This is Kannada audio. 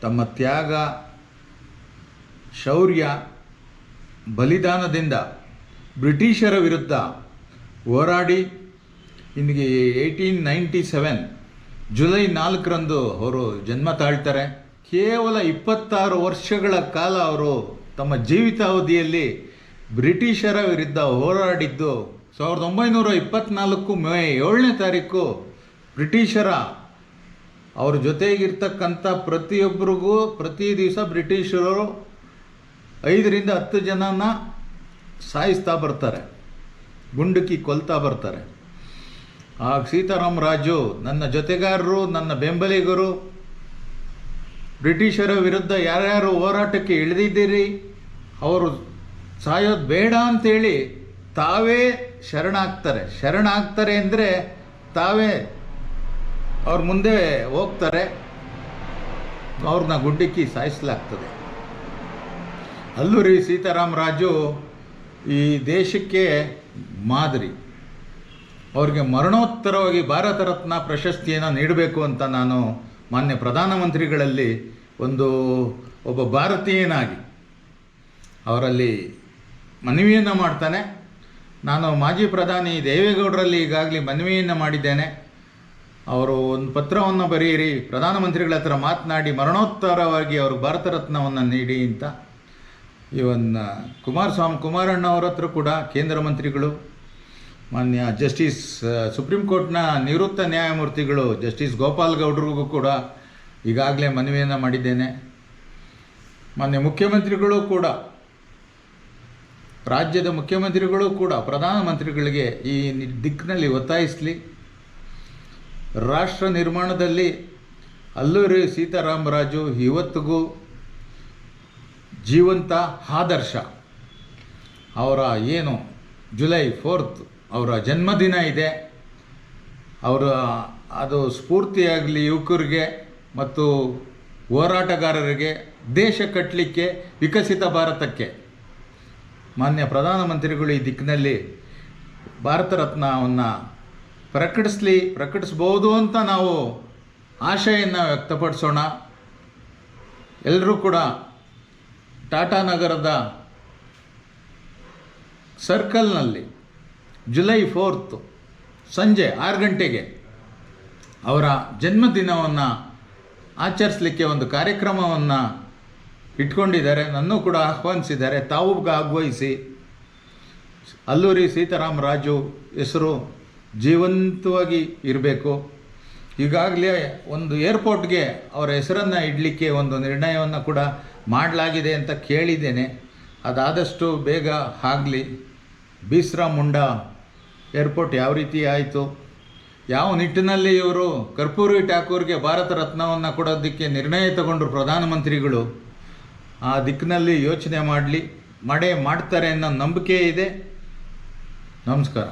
ತಮ್ಮ ತ್ಯಾಗ, ಶೌರ್ಯ, ಬಲಿದಾನದಿಂದ ಬ್ರಿಟಿಷರ ವಿರುದ್ಧ ಹೋರಾಡಿ ಇಂದಿಗೆ 1897 ಜುಲೈ 4ರಂದು ಅವರು ಜನ್ಮ ತಾಳ್ತಾರೆ. ಕೇವಲ 26 ವರ್ಷಗಳ ಕಾಲ ಅವರು ತಮ್ಮ ಜೀವಿತಾವಧಿಯಲ್ಲಿ ಬ್ರಿಟಿಷರ ವಿರುದ್ಧ ಹೋರಾಡಿದ್ದು. 1924 ಮೇ 7ನೇ ತಾರೀಕು ಬ್ರಿಟಿಷರ ಅವ್ರ ಜೊತೆಗಿರ್ತಕ್ಕಂಥ ಪ್ರತಿಯೊಬ್ಬರಿಗೂ ಪ್ರತಿ ದಿವಸ ಬ್ರಿಟಿಷರು 5ರಿಂದ 10 ಜನನ ಸಾಯಿಸ್ತಾ ಬರ್ತಾರೆ, ಗುಂಡುಕಿ ಕೊಲ್ತಾ ಬರ್ತಾರೆ. ಆಗ ಸೀತಾರಾಮ್ ರಾಜು, ನನ್ನ ಜೊತೆಗಾರರು, ನನ್ನ ಬೆಂಬಲಿಗರು, ಬ್ರಿಟಿಷರ ವಿರುದ್ಧ ಯಾರ್ಯಾರು ಹೋರಾಟಕ್ಕೆ ಇಳಿದಿದ್ದೀರಿ ಅವರು ಸಾಯೋದು ಬೇಡ ಅಂಥೇಳಿ ತಾವೇ ಶರಣಾಗ್ತಾರೆ ಅಂದರೆ ತಾವೇ ಅವ್ರ ಮುಂದೆ ಹೋಗ್ತಾರೆ, ಅವ್ರನ್ನ ಗುಡ್ಡಿಕ್ಕಿ ಸಾಯಿಸಲಾಗ್ತದೆ. ಅಲ್ಲೂರಿ ಸೀತಾರಾಮ್ ರಾಜು ಈ ದೇಶಕ್ಕೆ ಮಾದರಿ. ಅವ್ರಿಗೆ ಮರಣೋತ್ತರವಾಗಿ ಭಾರತ ರತ್ನ ಪ್ರಶಸ್ತಿಯನ್ನು ನೀಡಬೇಕು ಅಂತ ನಾನು ಮಾನ್ಯ ಪ್ರಧಾನಮಂತ್ರಿಗಳಲ್ಲಿ ಒಬ್ಬ ಭಾರತೀಯನಾಗಿ ಅವರಲ್ಲಿ ಮನವಿಯನ್ನು ಮಾಡ್ತಾನೆ. ನಾನು ಮಾಜಿ ಪ್ರಧಾನಿ ದೇವೇಗೌಡರಲ್ಲಿ ಈಗಾಗಲೇ ಮನವಿಯನ್ನು ಮಾಡಿದ್ದೇನೆ. ಅವರು ಒಂದು ಪತ್ರವನ್ನು ಬರೆಯಿರಿ, ಪ್ರಧಾನಮಂತ್ರಿಗಳ ಹತ್ರ ಮಾತನಾಡಿ ಮರಣೋತ್ತರವಾಗಿ ಅವರು ಭಾರತ ರತ್ನವನ್ನು ನೀಡಿ ಅಂತ. ಕುಮಾರಣ್ಣ ಅವರ ಹತ್ರ ಕೂಡ ಕೇಂದ್ರ ಮಂತ್ರಿಗಳು, ಮಾನ್ಯ ಜಸ್ಟಿಸ್ ಸುಪ್ರೀಂ ಕೋರ್ಟ್ನ ನಿವೃತ್ತ ನ್ಯಾಯಮೂರ್ತಿಗಳು ಜಸ್ಟಿಸ್ ಗೋಪಾಲ್ ಗೌಡ್ರಿಗೂ ಕೂಡ ಈಗಾಗಲೇ ಮನವಿಯನ್ನು ಮಾಡಿದ್ದೇನೆ. ಮಾನ್ಯ ಮುಖ್ಯಮಂತ್ರಿಗಳು ಕೂಡ, ರಾಜ್ಯದ ಮುಖ್ಯಮಂತ್ರಿಗಳು ಕೂಡ ಪ್ರಧಾನಮಂತ್ರಿಗಳಿಗೆ ಈ ದಿಕ್ಕಿನಲ್ಲಿ ಒತ್ತಾಯಿಸಲಿ. ರಾಷ್ಟ್ರ ನಿರ್ಮಾಣದಲ್ಲಿ ಅಲ್ಲೂರಿ ಸೀತಾರಾಮ್ ರಾಜು ಇವತ್ತಿಗೂ ಜೀವಂತ ಆದರ್ಶ. ಅವರ ಜುಲೈ 4 ಅವರ ಜನ್ಮದಿನ ಇದೆ. ಅದು ಸ್ಫೂರ್ತಿಯಾಗಲಿ ಯುವಕರಿಗೆ ಮತ್ತು ಹೋರಾಟಗಾರರಿಗೆ, ದೇಶ ಕಟ್ಟಲಿಕ್ಕೆ, ವಿಕಸಿತ ಭಾರತಕ್ಕೆ. ಮಾನ್ಯ ಪ್ರಧಾನಮಂತ್ರಿಗಳು ಈ ದಿಕ್ಕಿನಲ್ಲಿ ಭಾರತ ರತ್ನವನ್ನು ಪ್ರಕಟಿಸ್ಬೋದು ಅಂತ ನಾವು ಆಶೆಯನ್ನು ವ್ಯಕ್ತಪಡಿಸೋಣ. ಎಲ್ಲರೂ ಕೂಡ ಟಾಟಾ ನಗರದ ಸರ್ಕಲ್ನಲ್ಲಿ ಜುಲೈ 4 ಸಂಜೆ 6 ಗಂಟೆಗೆ ಅವರ ಜನ್ಮದಿನವನ್ನು ಆಚರಿಸಲಿಕ್ಕೆ ಒಂದು ಕಾರ್ಯಕ್ರಮವನ್ನು ಇಟ್ಕೊಂಡಿದ್ದಾರೆ. ನನ್ನೂ ಕೂಡ ಆಹ್ವಾನಿಸಿದ್ದಾರೆ. ತಾವು ಭಾಗವಹಿಸಿ ಅಲ್ಲೂರಿ ಸೀತಾರಾಮ್ ರಾಜು ಹೆಸರು ಜೀವಂತವಾಗಿ ಇರಬೇಕು. ಈಗಾಗಲೇ ಒಂದು ಏರ್ಪೋರ್ಟ್ಗೆ ಅವರ ಹೆಸರನ್ನು ಇಡಲಿಕ್ಕೆ ಒಂದು ನಿರ್ಣಯವನ್ನು ಕೂಡ ಮಾಡಲಾಗಿದೆ ಅಂತ ಕೇಳಿದ್ದೇನೆ. ಅದಾದಷ್ಟು ಬೇಗ ಆಗಲಿ. ಬಿರ್ಸಾ ಮುಂಡಾ ಏರ್ಪೋರ್ಟ್ ಯಾವ ರೀತಿ ಆಯಿತು, ಯಾವ ನಿಟ್ಟಿನಲ್ಲಿ ಇವರು ಕರ್ಪೂರಿ ಠಾಕೂರ್ಗೆ ಭಾರತ ರತ್ನವನ್ನು ಕೊಡೋದಕ್ಕೆ ನಿರ್ಣಯ ತಗೊಂಡ್ರು ಪ್ರಧಾನಮಂತ್ರಿಗಳು, ಆ ದಿಕ್ಕಿನಲ್ಲಿ ಯೋಚನೆ ಮಾಡ್ತಾರೆ ಅನ್ನೋ ನಂಬಿಕೆ ಇದೆ. ನಮಸ್ಕಾರ.